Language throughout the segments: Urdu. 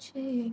6।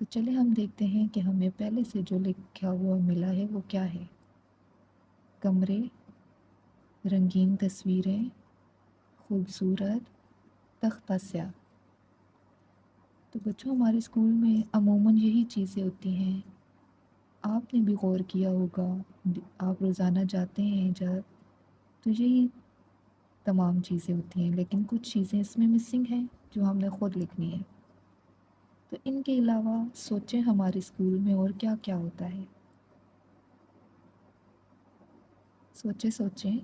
تو چلے ہم دیکھتے ہیں کہ ہمیں پہلے سے جو لکھا ہوا ملا ہے وہ کیا ہے. کمرے، رنگین تصویریں، خوبصورت تختہ سیاہ. تو بچوں ہمارے اسکول میں عموماً یہی چیزیں ہوتی ہیں. آپ نے بھی غور کیا ہوگا، آپ روزانہ جاتے ہیں جب تو یہی تمام چیزیں ہوتی ہیں، لیکن کچھ چیزیں اس میں مسنگ ہیں جو ہم نے خود لکھنی ہے. تو ان کے علاوہ سوچیں ہمارے اسکول میں اور کیا کیا ہوتا ہے. سوچیں.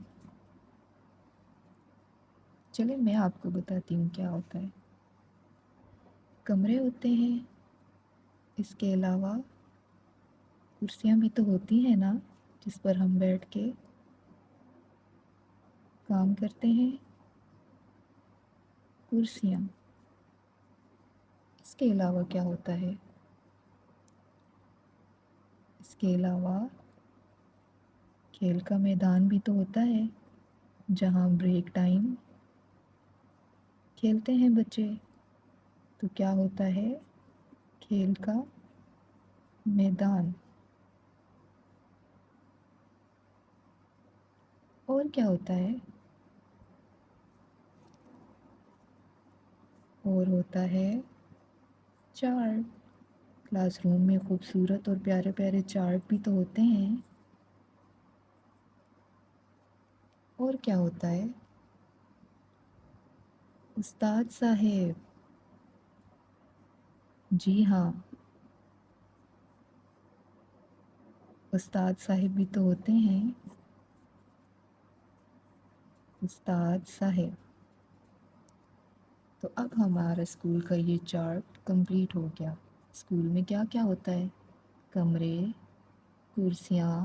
چلیں میں آپ کو بتاتی ہوں کیا ہوتا ہے. کمرے ہوتے ہیں، اس کے علاوہ کرسیاں بھی تو ہوتی ہیں نا جس پر ہم بیٹھ کے کام کرتے ہیں. کرسیاں. اس کے علاوہ کیا ہوتا ہے؟ اس کے علاوہ کھیل کا میدان بھی تو ہوتا ہے جہاں بریک ٹائم کھیلتے ہیں بچے. تو کیا ہوتا ہے؟ کھیل کا میدان. اور کیا ہوتا ہے؟ اور ہوتا ہے چارٹ. کلاس روم میں خوبصورت اور پیارے پیارے چارٹ بھی تو ہوتے ہیں. اور کیا ہوتا ہے؟ استاد صاحب. جی ہاں، استاد صاحب بھی تو ہوتے ہیں. استاد صاحب. تو اب ہمارا اسکول کا یہ چارٹ کمپلیٹ ہو گیا. اسکول میں کیا کیا ہوتا ہے؟ کمرے، کرسیاں،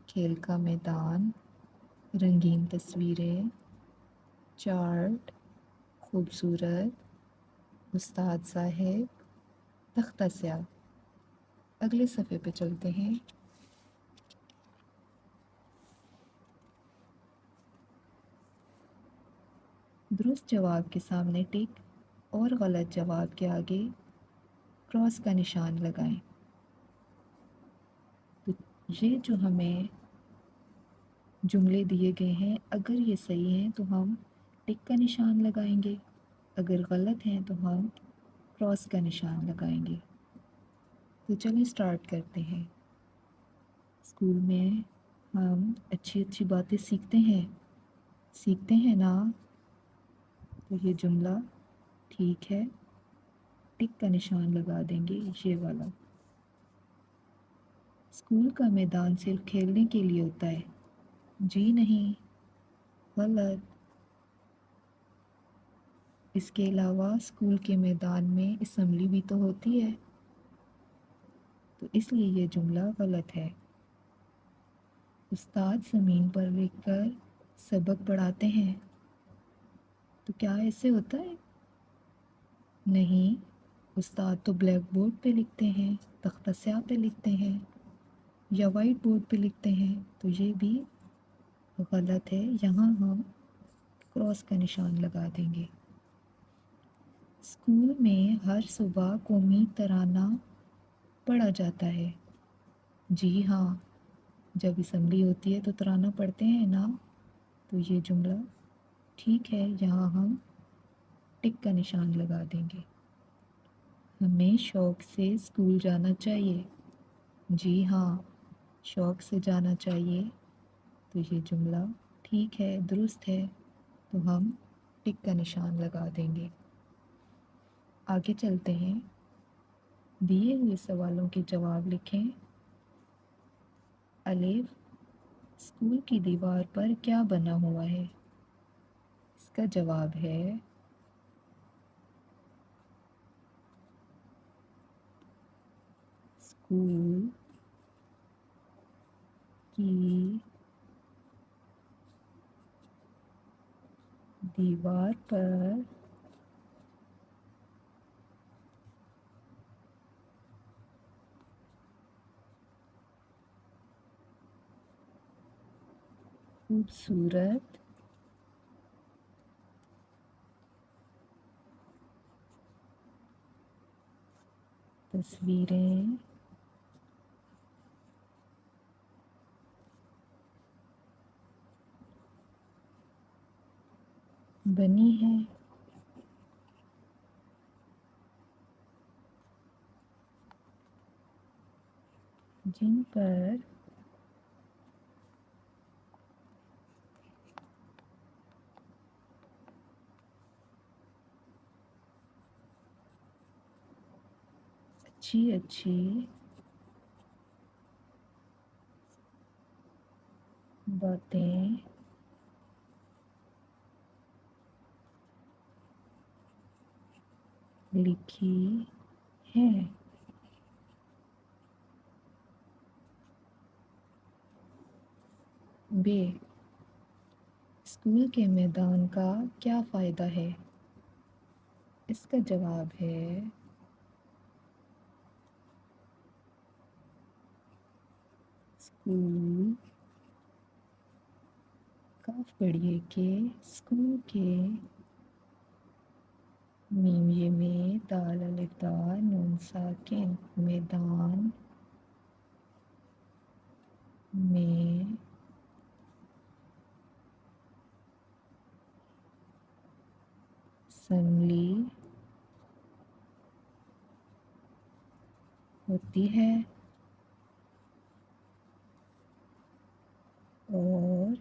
کھیل کا میدان، رنگین تصویریں، چارٹ، خوبصورت، استاد صاحب، تختہ سیاہ. اگلے صفحے پہ چلتے ہیں. درست جواب کے سامنے ٹک اور غلط جواب کے آگے کراس کا نشان لگائیں. تو یہ جو ہمیں جملے دیے گئے ہیں، اگر یہ صحیح ہیں تو ہم ٹک کا نشان لگائیں گے، اگر غلط ہیں تو ہم کراس کا نشان لگائیں گے. تو چلیں اسٹارٹ کرتے ہیں. اسکول میں ہم اچھی اچھی باتیں سیکھتے ہیں نا. تو یہ جملہ ٹھیک ہے، ٹک کا نشان لگا دیں گے یہ والا. اسکول کا میدان صرف کھیلنے کے لیے ہوتا ہے. جی نہیں، غلط. اس کے علاوہ اسکول کے میدان میں اسمبلی بھی تو ہوتی ہے. تو اس لیے یہ جملہ غلط ہے. استاد زمین پر لکھ کر سبق پڑھاتے ہیں. تو کیا ایسے ہوتا ہے؟ نہیں، استاد تو بلیک بورڈ پہ لکھتے ہیں، تختہ سیاہ پہ لکھتے ہیں یا وائٹ بورڈ پہ لکھتے ہیں. تو یہ بھی غلط ہے. یہاں ہم کراس کا نشان لگا دیں گے. اسکول میں ہر صبح قومی ترانہ پڑھا جاتا ہے. جی ہاں، جب اسمبلی ہوتی ہے تو ترانہ پڑھتے ہیں نا. تو یہ جملہ ٹھیک ہے، یہاں ہم ٹک کا نشان لگا دیں گے. ہمیں شوق سے اسکول جانا چاہیے. جی ہاں، شوق سے جانا چاہیے. تو یہ جملہ ٹھیک ہے، درست ہے. تو ہم ٹک کا نشان لگا دیں گے. آگے چلتے ہیں. دیے ہوئے سوالوں کے جواب لکھیں. الف، اسکول کی دیوار پر کیا بنا ہوا ہے؟ اس کا جواب ہے اسکول کی دیوار پر خوبصورت تصویریں بنی ہیں جن پر اچھی اچھی باتیں لکھی ہیں۔ ب، اسکول کے میدان کا کیا فائدہ ہے؟ اس کا جواب ہے اسکول، کاف پڑھیے کہ اسکول کے میم یہ میں دال الف دا نون ساکن میدان میں اسمبلی ہوتی ہے اور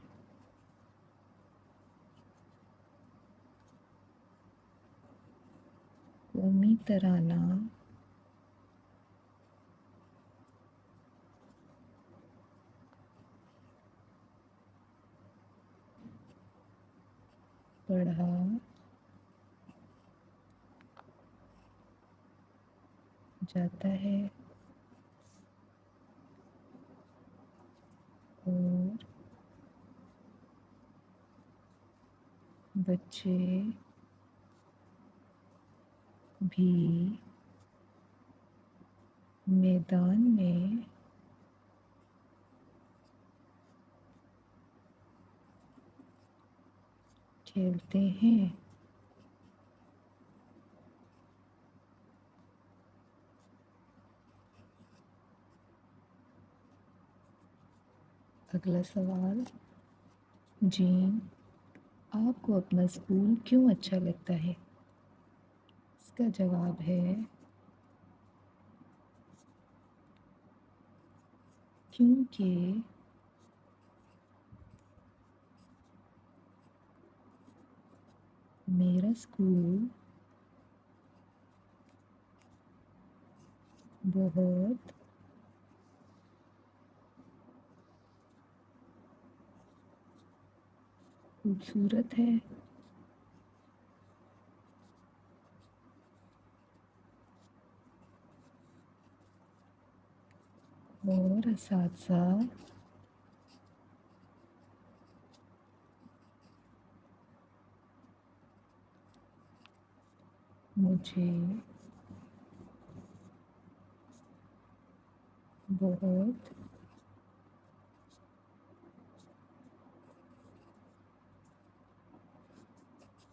قومی ترانہ پڑھا جاتا ہے اور بچے بھی میدان میں کھیلتے ہیں۔ اگلا سوال، جی آپ کو اپنا اسکول کیوں اچھا لگتا ہے؟ اس کا جواب ہے کیونکہ میرا اسکول بہت خوبصورت ہے اور اساتذہ مجھے بہت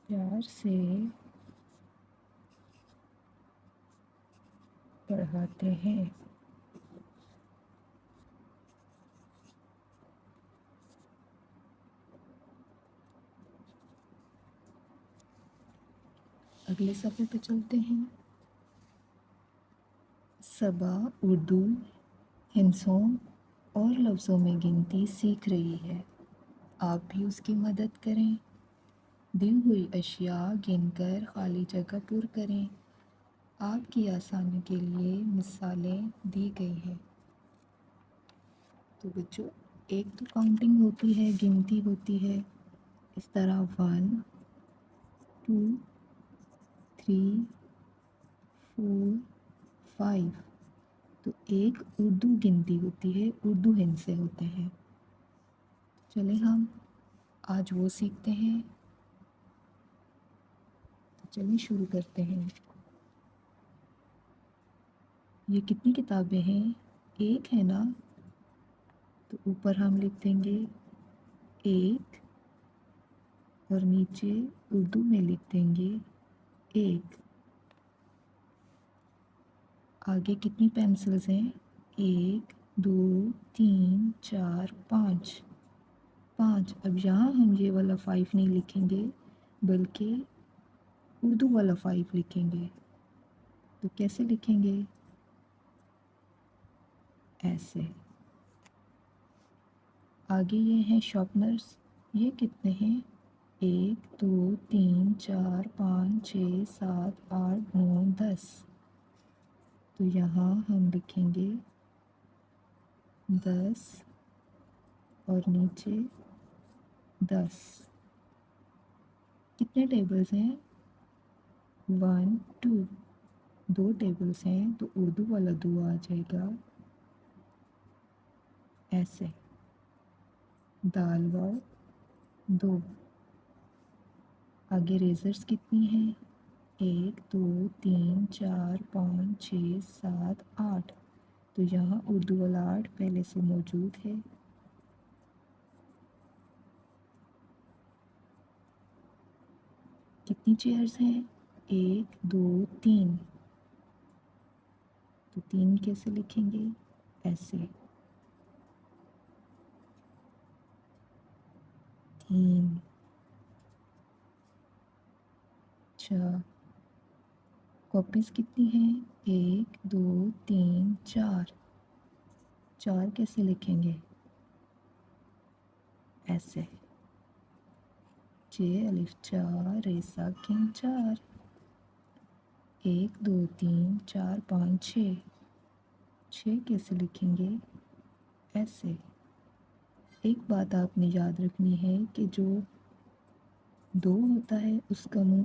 پیار سے پڑھاتے ہیں۔ اگلے صفحے پہ چلتے ہیں۔ صبا اردو ہندسوں اور لفظوں میں گنتی سیکھ رہی ہے، آپ بھی اس کی مدد کریں۔ دی ہوئی اشیاء گن کر خالی جگہ پر کریں۔ آپ کی آسانی کے لیے مثالیں دی گئی ہیں۔ تو بچوں، ایک تو کاؤنٹنگ ہوتی ہے، گنتی ہوتی ہے، اس طرح 1 2 3 4 5، تو ایک اردو گنتی ہوتی ہے، اردو ہندسے ہوتے ہیں۔ چلیں ہم آج وہ سیکھتے ہیں، تو چلیں شروع کرتے ہیں۔ یہ کتنی کتابیں ہیں؟ ایک ہے نا، تو اوپر ہم لکھ دیں گے 1 اور نیچے اردو میں لکھ دیں گے 1۔ آگے کتنی پینسلز ہیں؟ 1 2 3 4 5 5۔ اب یہاں ہم یہ والا 5 نہیں لکھیں گے بلکہ اردو والا 5 لکھیں گے۔ تو کیسے لکھیں گے؟ ایسے۔ آگے یہ ہیں شارپنرز، یہ کتنے ہیں؟ 1 2 3 4 5 6 7 8 9 10۔ تو یہاں ہم لکھیں گے 10 اور نیچے 10۔ کتنے ٹیبلز ہیں؟ 1 2۔ 2 ٹیبلز ہیں تو اردو والا 2 آ جائے گا ایسے۔ دال واؤ 2۔ آگے ریزرز کتنی ہیں؟ 1 2 3 4 5 6 7 8۔ تو یہاں اردو والا 8 پہلے سے موجود ہے۔ کتنی چیئرز ہیں؟ 1 2 3۔ تو 3 کیسے لکھیں گے؟ ایسے 3۔ اچھا، کاپیز کتنی ہیں؟ 1 2 3 4۔ 4 کیسے لکھیں گے؟ ایسے 6 الف 4 ر ساکن 4۔ 1 2 3 4 5 6۔ 6 کیسے لکھیں گے؟ ایسے۔ ایک بات آپ نے یاد رکھنی ہے کہ جو 2 ہوتا ہے اس کا منہ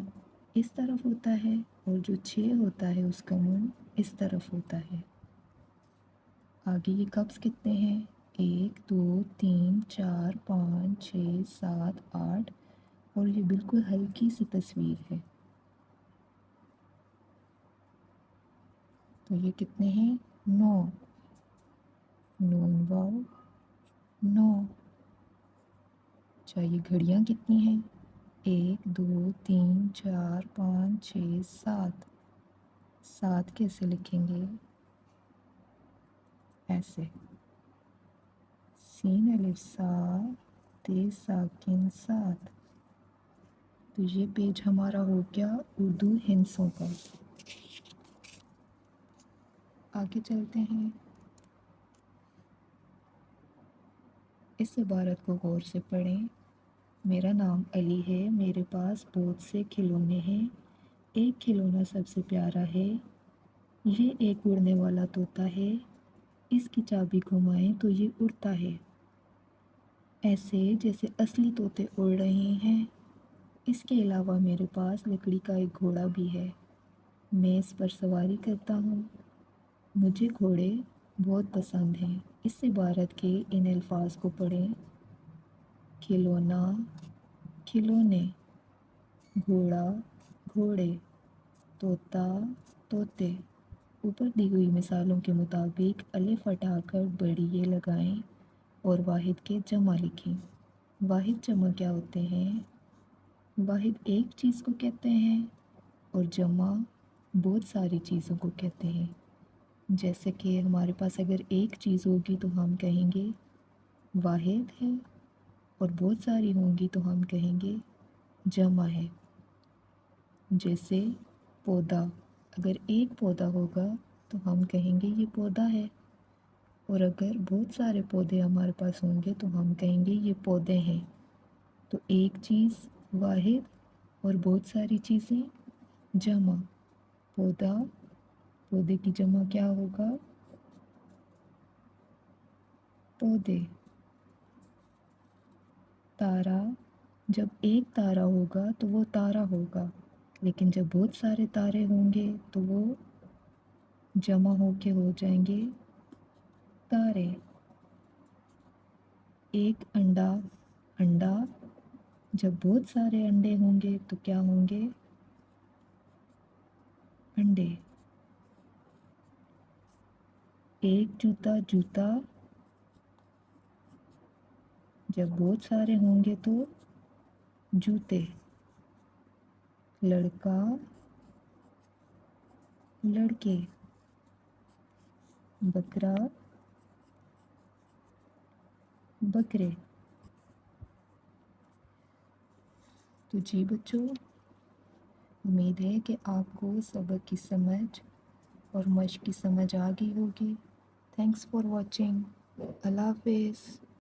اس طرف ہوتا ہے اور جو 6 ہوتا ہے اس کا منہ اس طرف ہوتا ہے۔ آگے یہ کپس کتنے ہیں؟ 1 2 3 4 5 6 7 8۔ اور یہ بالکل ہلکی سی تصویر ہے۔ تو یہ کتنے ہیں؟ 9۔ نون واؤ 9۔ اچھا، یہ گھڑیاں کتنی ہیں؟ 1 2 3 4 5 6 7۔ 7 کیسے لکھیں گے؟ ایسے سین الف سا ت ساکن 7۔ تو یہ پیج ہمارا ہو گیا اردو ہندسوں کا۔ آگے چلتے ہیں۔ اس عبارت کو غور سے پڑھیں۔ میرا نام علی ہے، میرے پاس بہت سے کھلونے ہیں، ایک کھلونا سب سے پیارا ہے، یہ ایک اڑنے والا طوطا ہے، اس کی چابی گھمائیں تو یہ اڑتا ہے، ایسے جیسے اصلی طوطے اڑ رہے ہیں۔ اس کے علاوہ میرے پاس لکڑی کا ایک گھوڑا بھی ہے، میں اس پر سواری کرتا ہوں، مجھے گھوڑے بہت پسند ہیں۔ اس عبارت کے ان الفاظ کو پڑھیں۔ کھلونا کھلونے، گھوڑا گھوڑے، طوطا طوطے۔ اوپر دی ہوئی مثالوں کے مطابق الف ہٹا کر بڑی یہ لگائیں اور واحد کے جمع لکھیں۔ واحد جمع کیا ہوتے ہیں؟ واحد ایک چیز کو کہتے ہیں اور جمع بہت ساری چیزوں کو کہتے ہیں۔ جیسے کہ ہمارے پاس اگر ایک چیز ہوگی تو ہم کہیں گے واحد ہے، اور بہت ساری ہوں گی تو ہم کہیں گے جمع ہے۔ جیسے پودا، اگر ایک پودا ہوگا تو ہم کہیں گے یہ پودا ہے، اور اگر بہت سارے پودے ہمارے پاس ہوں گے تو ہم کہیں گے یہ پودے ہیں۔ تو ایک چیز واحد اور بہت ساری چیزیں جمع۔ پودا، پودے کی جمع کیا ہوگا؟ پودے۔ تارا، جب ایک تارا ہوگا تو وہ تارا ہوگا، لیکن جب بہت سارے تارے ہوں گے تو وہ جمع ہو کے ہو جائیں گے تارے۔ ایک انڈا، انڈا، جب بہت سارے انڈے ہوں گے تو کیا ہوں گے؟ انڈے۔ ایک جوتا، جوتا، جب بہت سارے ہوں گے تو جوتے۔ لڑکا، لڑکے۔ بکرا، بکرے. تو جی بچوں، امید ہے کہ آپ کو سبق کی سمجھ اور مشق کی سمجھ آ گئی ہوگی. Thanks for watching. اللہ حافظ.